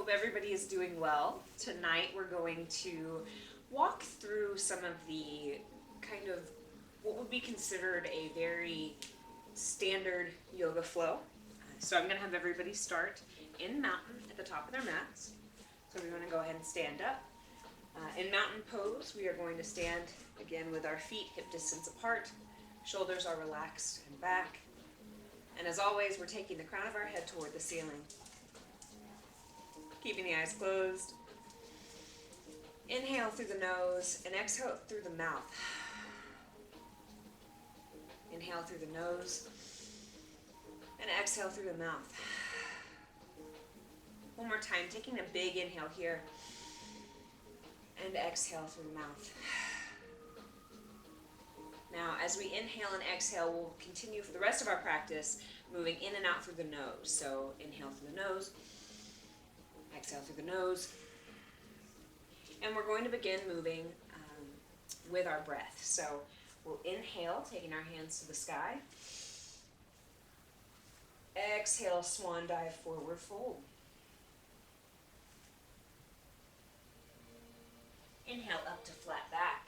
hope everybody is doing well. Tonight we're going to walk through some of the kind of what would be considered a very standard yoga flow. So I'm going to have everybody start in mountain at the top of their mats. So we're going to go ahead and stand up. In mountain pose, we are going to stand again with our feet hip distance apart. Shoulders are relaxed and back. And as always, we're taking the crown of our head toward the ceiling. Keeping the eyes closed. Inhale through the nose and exhale through the mouth. Inhale through the nose and exhale through the mouth. One more time, taking a big inhale here and exhale through the mouth. Now, as we inhale and exhale, we'll continue for the rest of our practice, moving in and out through the nose. So inhale through the nose, exhale through the nose. And we're going to begin moving with our breath. So we'll inhale, taking our hands to the sky. Exhale, swan dive, forward fold. Inhale up to flat back.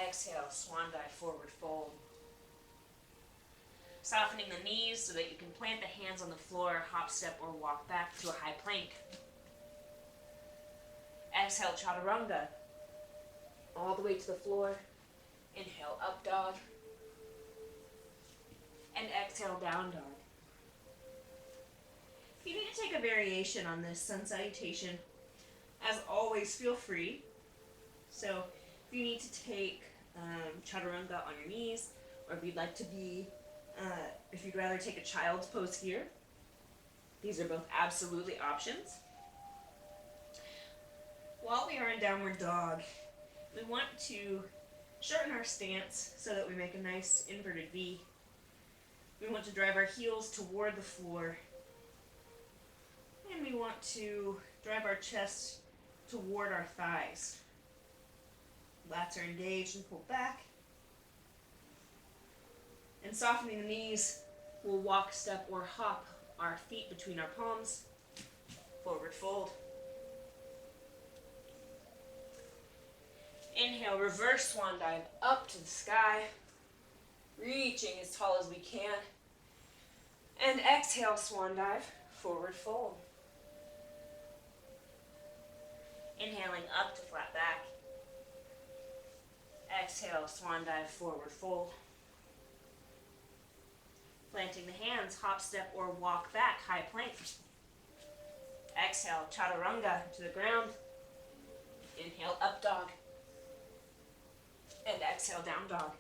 Exhale, swan dive, forward fold. Softening the knees so that you can plant the hands on the floor, hop, step, or walk back to a high plank. Exhale, Chaturanga. All the way to the floor. Inhale, up dog. And exhale, down dog. If you need to take a variation on this sun salutation, as always, feel free. So if you need to take Chaturanga on your knees, or if you'd like to be, if you'd rather take a child's pose here, these are both absolutely options. While we are in downward dog, we want to shorten our stance so that we make a nice inverted V. We want to drive our heels toward the floor, and we want to drive our chest toward our thighs. Lats are engaged and pulled back. And softening the knees, we'll walk, step, or hop our feet between our palms. Forward fold. Inhale, reverse swan dive up to the sky, reaching as tall as we can. And exhale, swan dive, forward fold. Inhaling up to flat back. Exhale, swan dive, forward fold. Planting the hands, hop, step, or walk back, high plank. Exhale, Chaturanga to the ground. Inhale, up dog. And exhale, down dog.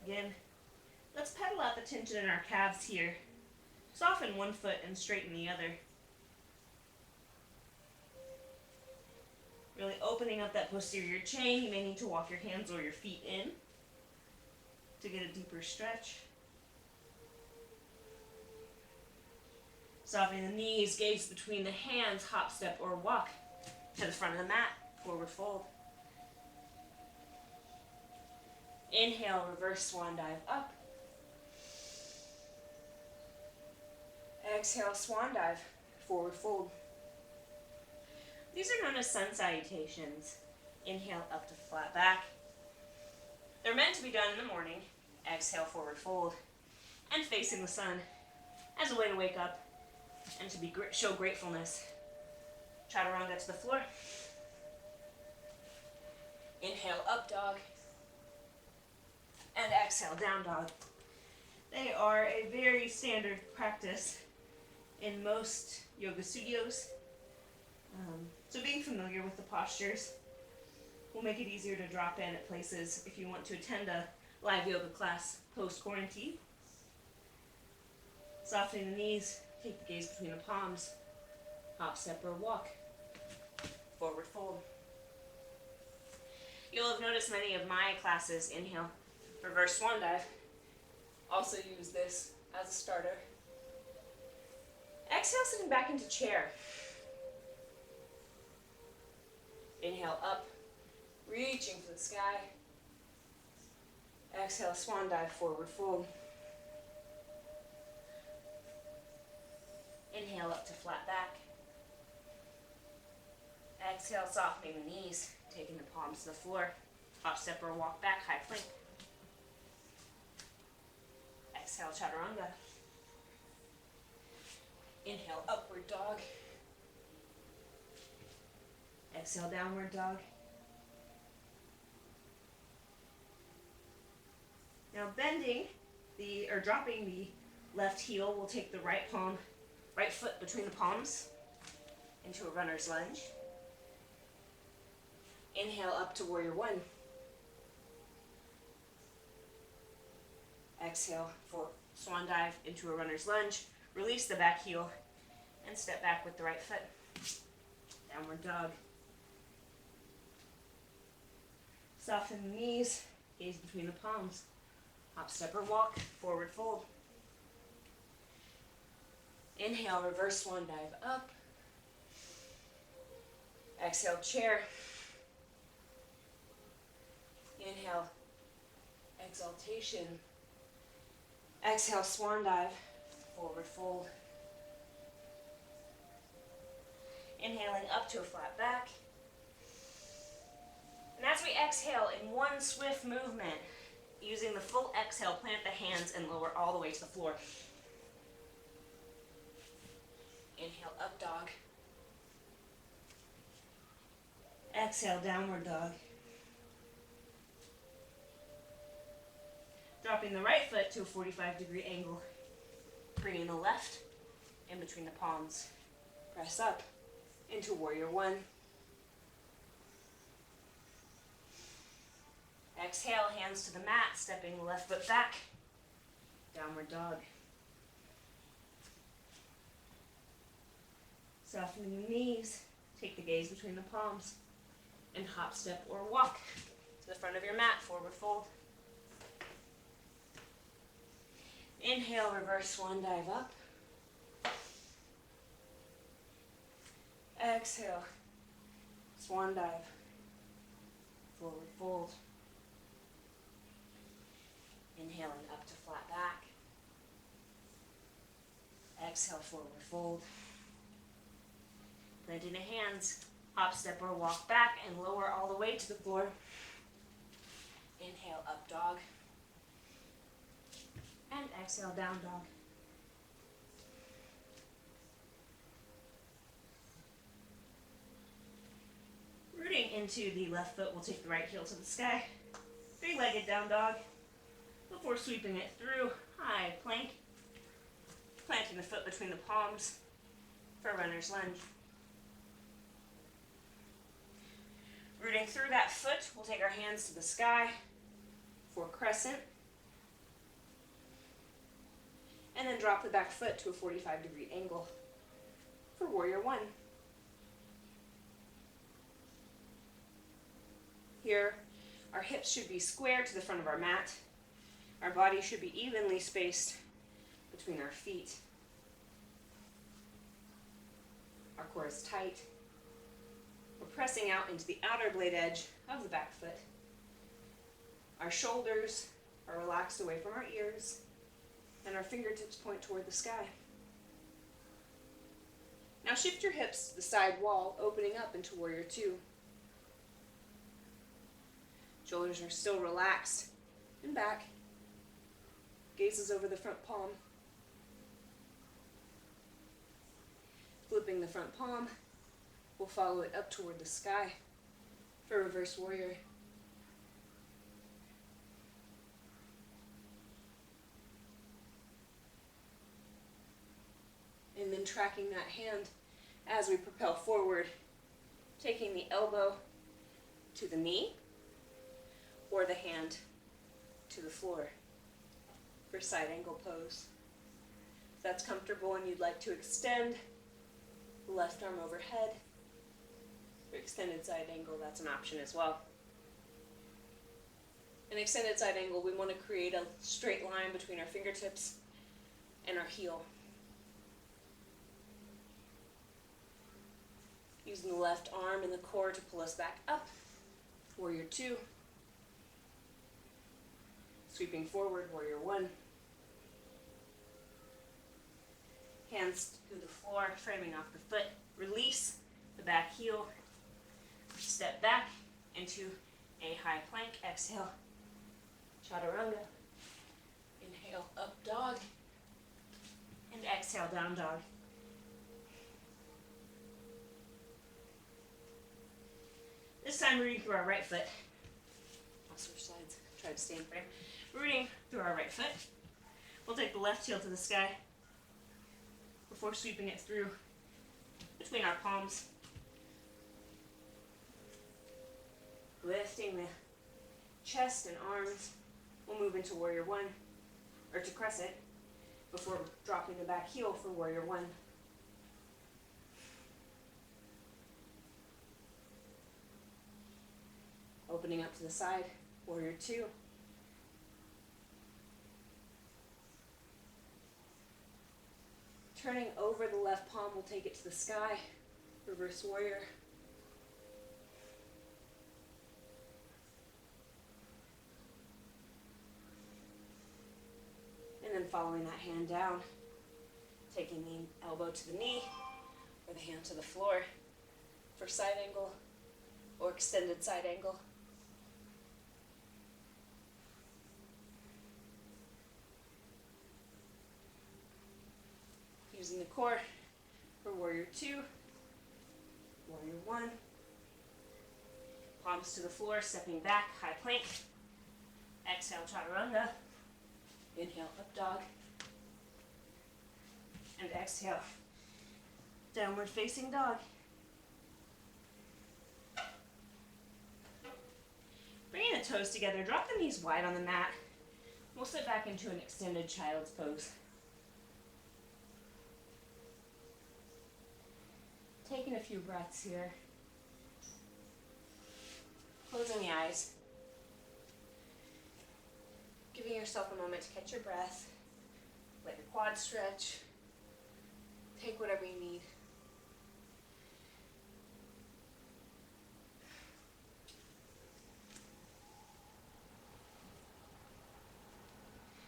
Again, let's pedal out the tension in our calves here. Soften one foot and straighten the other. Really opening up that posterior chain. You may need to walk your hands or your feet in to get a deeper stretch. Softening the knees, gaze between the hands, hop, step, or walk to the front of the mat, forward fold. Inhale, reverse swan dive up. Exhale, swan dive, forward fold. These are known as sun salutations. Inhale, up to flat back. They're meant to be done in the morning. Exhale, forward fold. And facing the sun as a way to wake up and to show gratefulness. Chaturanga to the floor. Inhale, up dog. And exhale, down dog. They are a very standard practice in most yoga studios. So being familiar with the postures will make it easier to drop in at places if you want to attend a live yoga class post-quarantine. Softening the knees, take the gaze between the palms, hop, step, or walk, forward fold. You'll have noticed many of my classes, inhale, reverse swan dive, also use this as a starter. Exhale, sitting back into chair. Inhale up, reaching for the sky. Exhale, swan dive, forward fold. Inhale up to flat back. Exhale, softening the knees, taking the palms to the floor. Hop, step, or walk back, high plank. Exhale, Chaturanga. Inhale, upward dog. Exhale, downward dog. Now dropping the left heel, we'll take the right foot between the palms into a runner's lunge. Inhale up to warrior one. Exhale for swan dive into a runner's lunge. Release the back heel and step back with the right foot. Downward dog. Soften the knees, gaze between the palms. Hop, step, or walk, forward fold. Inhale, reverse swan dive up. Exhale, chair. Inhale, exaltation. Exhale, swan dive, forward fold. Inhaling up to a flat back. And as we exhale in one swift movement, using the full exhale, plant the hands and lower all the way to the floor. Inhale, up dog. Exhale, downward dog. Dropping the right foot to a 45-degree angle. Bringing the left in between the palms. Press up into warrior one. Exhale, hands to the mat, stepping the left foot back. Downward dog. Softening the knees, take the gaze between the palms, and hop, step, or walk to the front of your mat, forward fold. Inhale, reverse swan dive up. Exhale, swan dive, forward fold. Inhaling up to flat back. Exhale, forward fold. Planting the hands, hop, step, or walk back and lower all the way to the floor. Inhale, up dog. And exhale, down dog. Rooting into the left foot, we'll take the right heel to the sky. Three-legged down dog. Before sweeping it through, high plank. Planting the foot between the palms for runner's lunge. Rooting through that foot, we'll take our hands to the sky for crescent. And then drop the back foot to a 45-degree angle for warrior one. Here, our hips should be square to the front of our mat. Our body should be evenly spaced between our feet. Our core is tight. We're pressing out into the outer blade edge of the back foot. Our shoulders are relaxed away from our ears, and our fingertips point toward the sky. Now shift your hips to the side wall, opening up into warrior two. Shoulders are still relaxed and back. Gazes over the front palm. Flipping the front palm, we'll follow it up toward the sky for reverse warrior. And then tracking that hand as we propel forward, taking the elbow to the knee or the hand to the floor for side angle pose. If that's comfortable and you'd like to extend the left arm overhead for extended side angle, that's an option as well. In extended side angle, we want to create a straight line between our fingertips and our heel. Using the left arm and the core to pull us back up. Warrior two. Sweeping forward, warrior one. Hands to the floor, framing off the foot. Release the back heel. Step back into a high plank. Exhale, Chaturanga. Inhale, up dog. And exhale, down dog. This time rooting through our right foot. I'll switch sides. Try to stay in frame. Rooting through our right foot. We'll take the left heel to the sky before sweeping it through between our palms. Lifting the chest and arms. We'll move into Warrior One, or to Crescent, before dropping the back heel for Warrior One. Opening up to the side, Warrior Two. Turning over the left palm, we'll take it to the sky, Reverse Warrior. And then following that hand down, taking the elbow to the knee, or the hand to the floor for side angle or extended side angle. Using the core for Warrior Two, Warrior One. Palms to the floor, stepping back, high plank. Exhale, Chaturanga. Inhale, up dog. And exhale, downward facing dog. Bringing the toes together, drop the knees wide on the mat. We'll sit back into an extended child's pose. Taking a few breaths here. Closing the eyes. Giving yourself a moment to catch your breath. Let your quads stretch. Take whatever you need.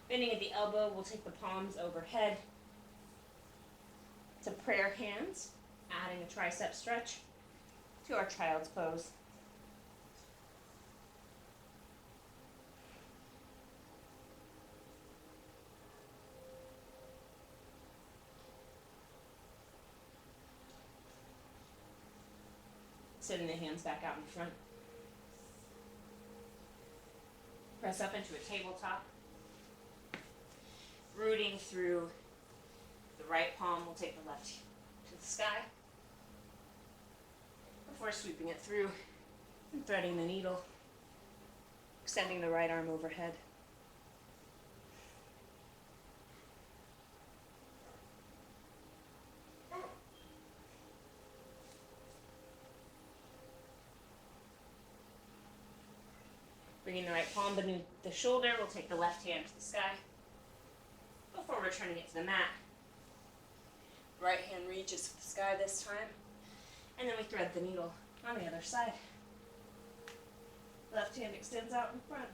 Bending at the elbow, we'll take the palms overhead to prayer hands, adding a tricep stretch to our child's pose. Sending the hands back out in front. Press up into a tabletop. Rooting through the right palm, we'll take the left to the sky before sweeping it through and threading the needle, extending the right arm overhead. Bringing the right palm beneath the shoulder, we'll take the left hand to the sky before returning it to the mat. Right hand reaches to the sky this time, and then we thread the needle on the other side. Left hand extends out in front.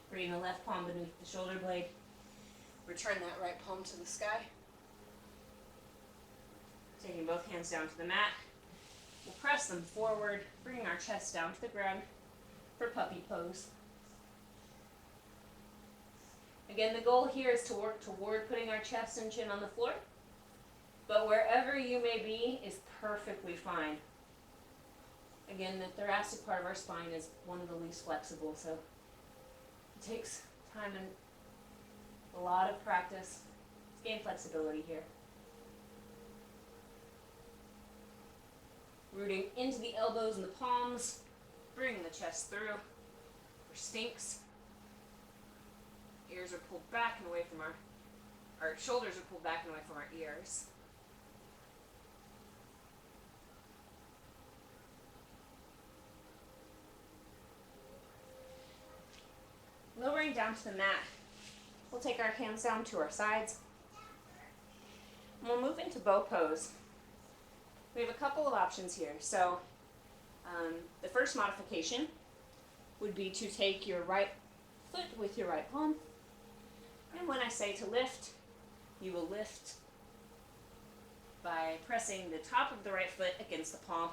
Bring the left palm beneath the shoulder blade. Return that right palm to the sky. Taking both hands down to the mat. We'll press them forward, bringing our chest down to the ground for puppy pose. Again, the goal here is to work toward putting our chest and chin on the floor, but wherever you may be is perfectly fine. Again, the thoracic part of our spine is one of the least flexible, so it takes time and a lot of practice to gain flexibility here. Rooting into the elbows and the palms, bring the chest through for stinks. Ears are pulled back and away from our shoulders are pulled back and away from our ears. Lowering down to the mat, We'll take our hands down to our sides. And we'll move into bow pose. We have a couple of options here. So the first modification would be to take your right foot with your right palm. And when I say to lift, you will lift by pressing the top of the right foot against the palm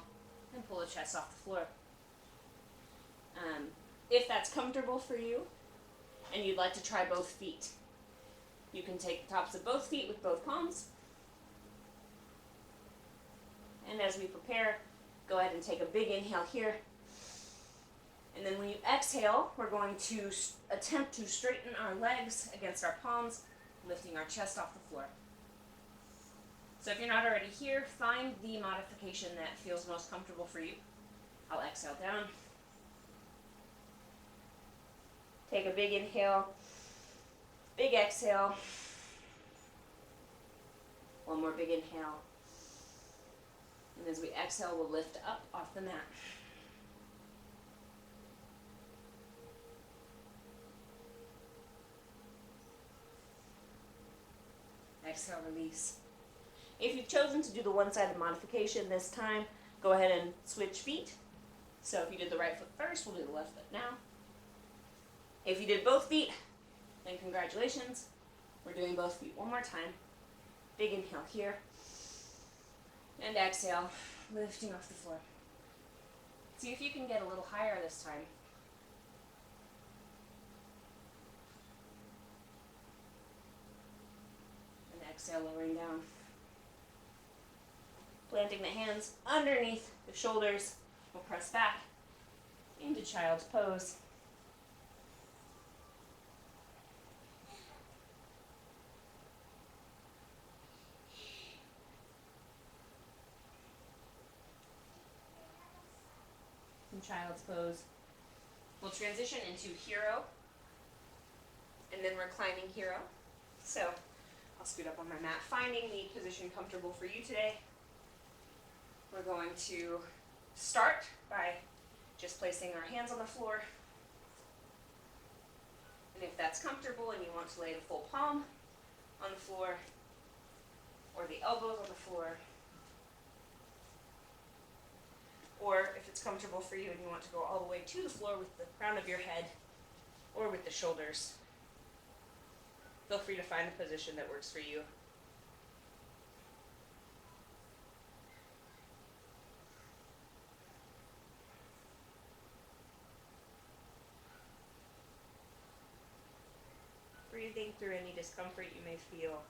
and pull the chest off the floor. If that's comfortable for you and you'd like to try both feet, you can take the tops of both feet with both palms. And as we prepare, go ahead and take a big inhale here. And then when you exhale, we're going to attempt to straighten our legs against our palms, lifting our chest off the floor. So if you're not already here, find the modification that feels most comfortable for you. I'll exhale down. Take a big inhale, big exhale. One more big inhale. And as we exhale, we'll lift up off the mat. Exhale, release. If you've chosen to do the one-sided modification this time, go ahead and switch feet. So if you did the right foot first, we'll do the left foot now. If you did both feet, then congratulations. We're doing both feet one more time. Big inhale here. And exhale, lifting off the floor. See if you can get a little higher this time. And exhale, lowering down. Planting the hands underneath the shoulders. We'll press back into child's pose. From child's pose, we'll transition into hero and then reclining hero. So I'll scoot up on my mat, finding the position comfortable for you today. We're going to start by just placing our hands on the floor. And if that's comfortable and you want to lay the full palm on the floor or the elbows on the floor, or if it's comfortable for you and you want to go all the way to the floor with the crown of your head or with the shoulders, feel free to find the position that works for you. Breathing through any discomfort you may feel.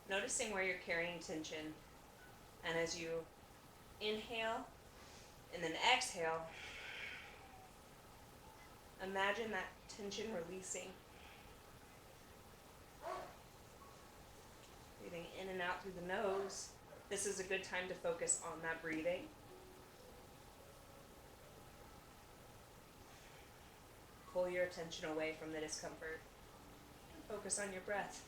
Noticing where you're carrying tension. And as you inhale and then exhale, imagine that tension releasing. Breathing in and out through the nose. This is a good time to focus on that breathing. Pull your attention away from the discomfort and focus on your breath.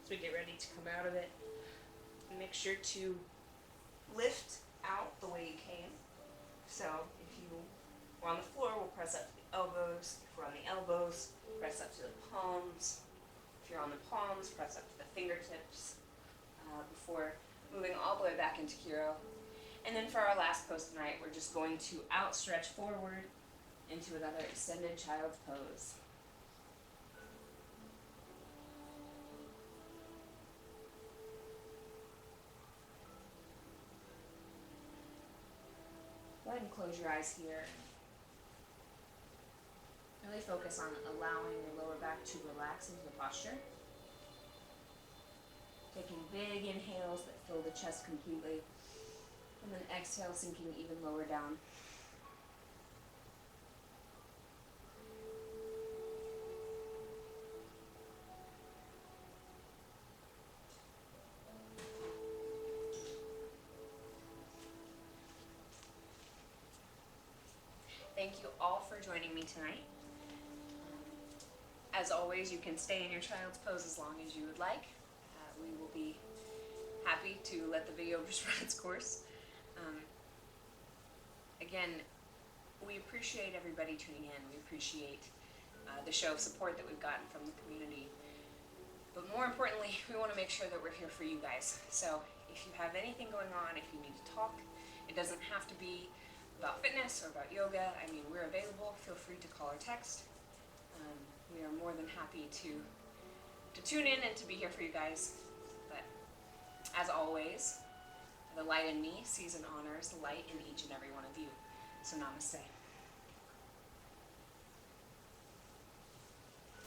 As we get ready to come out of it, make sure to lift out the way you came. So if you were on the floor, we'll press up to the elbows. If we're on the elbows, press up to the palms. If you're on the palms, press up to the fingertips before moving all the way back into hero. And then for our last pose tonight, we're just going to outstretch forward into another extended child's pose. Go ahead and close your eyes here. Really focus on allowing your lower back to relax into the posture. Taking big inhales that fill the chest completely. And then exhale, sinking even lower down. Thank you all for joining me tonight. As always, you can stay in your child's pose as long as you would like. We will be happy to let the video just run its course. Again, we appreciate everybody tuning in. We appreciate the show of support that we've gotten from the community. But more importantly, we want to make sure that we're here for you guys. So if you have anything going on, if you need to talk, it doesn't have to be about fitness or about yoga. I mean, we're available. Feel free to call or text. We are more than happy to tune in and to be here for you guys. But as always, the light in me sees and honors the light in each and every one of you. So namaste.